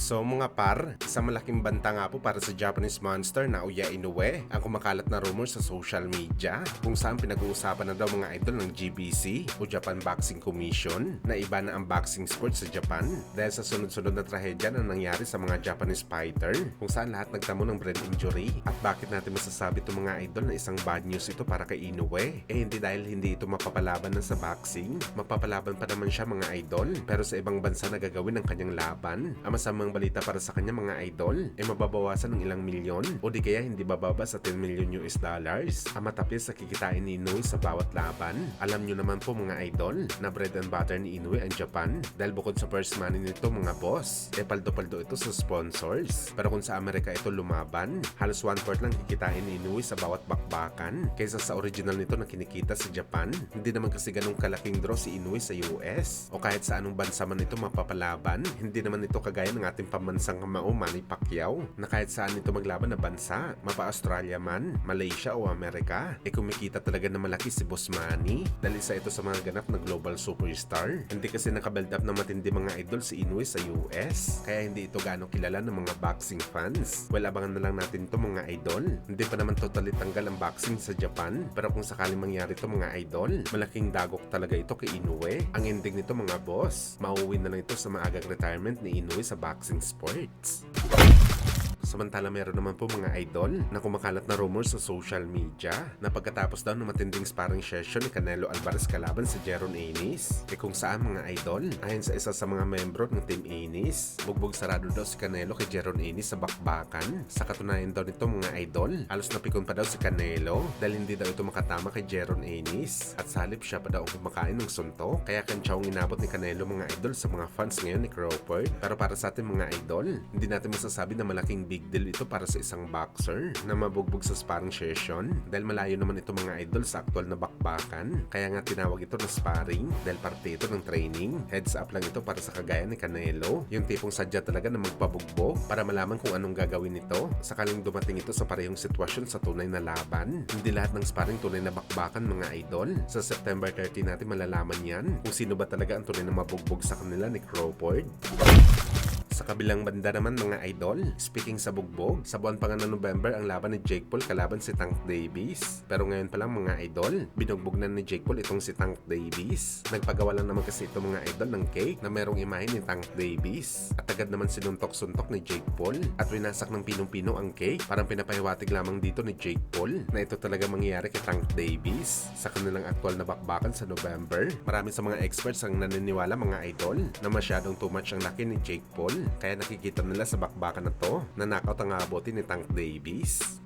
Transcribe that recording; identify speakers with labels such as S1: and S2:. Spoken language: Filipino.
S1: So mga par, isang malaking banta nga po para sa Japanese monster na Uya Inoue ang kumakalat na rumor sa social media kung saan pinag-uusapan na daw mga idol ng GBC o Japan Boxing Commission na iba na ang boxing sport sa Japan dahil sa sunod-sunod na trahedya na nangyari sa mga Japanese fighter kung saan lahat nagtamo ng brain injury. At bakit natin masasabi itong mga idol na isang bad news ito para kay Inoue? Hindi dahil hindi ito mapapalaban na sa boxing, mapapalaban pa naman siya mga idol, pero sa ibang bansa na gagawin ang kanyang laban. Ang masamang balita para sa kanya mga idol mababawasan ng ilang milyon o di kaya hindi bababa sa 10 million US dollars ang matapis sa kikitain ni Inoue sa bawat laban. Alam nyo naman po mga idol na bread and butter ni Inoue ang Japan dahil bukod sa first money nito mga boss paldo-paldo ito sa sponsors. Pero kung sa Amerika ito lumaban, halos 1/4 lang kikitain ni Inoue sa bawat bakbakan kaysa sa original nito na kinikita sa Japan. Hindi naman kasi ganung kalaking draw si Inoue sa US o kahit sa anong bansa man ito mapapalaban. Hindi naman ito kagaya ng ating pambansang kamao Manny Pacquiao na kahit saan ito maglaban na bansa, mapa-Australia man, Malaysia o Amerika, kumikita talaga na malaki si Boss Manny dahil isa ito sa mga ganap na global superstar. Hindi kasi nakabuild up na matindi mga idol si Inoue sa US, kaya hindi ito gaano kilala ng mga boxing fans. Well, abangan na lang natin to mga idol. Hindi pa naman totally tanggal ang boxing sa Japan, pero kung sakaling mangyari to mga idol, malaking dagok talaga ito kay Inoue. Ang ending nito mga boss, mauwi na lang ito sa maagang retirement ni Inoue sa boxing sports. Samantala meron naman po mga idol na kumakalat na rumor sa social media na pagkatapos daw ng matinding sparring session ni Canelo Alvarez kalaban si Jeron Ennis, kung saan mga idol, ayon sa isa sa mga membro ng Team Ennis, bugbog sarado daw si Canelo kay Jeron Ennis sa bakbakan. Sa katunayan daw nito mga idol, halos napikon pa daw si Canelo dahil hindi daw ito makatama kay Jeron Ennis at sa halip siya pa daw ang kumakain ng suntok. Kaya kantsawang inabot ni Canelo mga idol sa mga fans ngayon ni Crawford. Pero para sa ating mga idol, hindi natin masasabi na malaking big deal ito para sa isang boxer na mabugbog sa sparring session dahil malayo naman ito mga idol sa aktual na bakbakan. Kaya nga tinawag ito na sparring dahil parte ito ng training. Heads up lang ito para sa kagaya ni Canelo, yung tipong sadya talaga na magpabugbog para malaman kung anong gagawin nito sakaling dumating ito sa parehong sitwasyon sa tunay na laban. Hindi lahat ng sparring tunay na bakbakan mga idol. Sa September 30 natin malalaman yan kung sino ba talaga ang tunay na mabugbog sa kanila ni Crawford. Sa kabilang banda naman mga idol, speaking sa bugbog, sa buwan pa nga ng November ang laban ni Jake Paul kalaban si Tank Davis. Pero ngayon pa lang mga idol, binugbog na ni Jake Paul itong si Tank Davis. Nagpagawa lang naman kasi ito mga idol ng cake na merong imahe ni Tank Davis. At agad naman sinuntok-suntok ni Jake Paul at winasak ng pinong-pino ang cake. Parang pinapahiwatig lamang dito ni Jake Paul na ito talaga mangyayari kay Tank Davis sa kanilang aktual na bakbakan sa November. Marami sa mga experts ang naniniwala mga idol na masyadong too much ang laki ni Jake Paul. Kaya nakikita nila sa bakbakan na to na knockout ang abutin ni Tank Davis.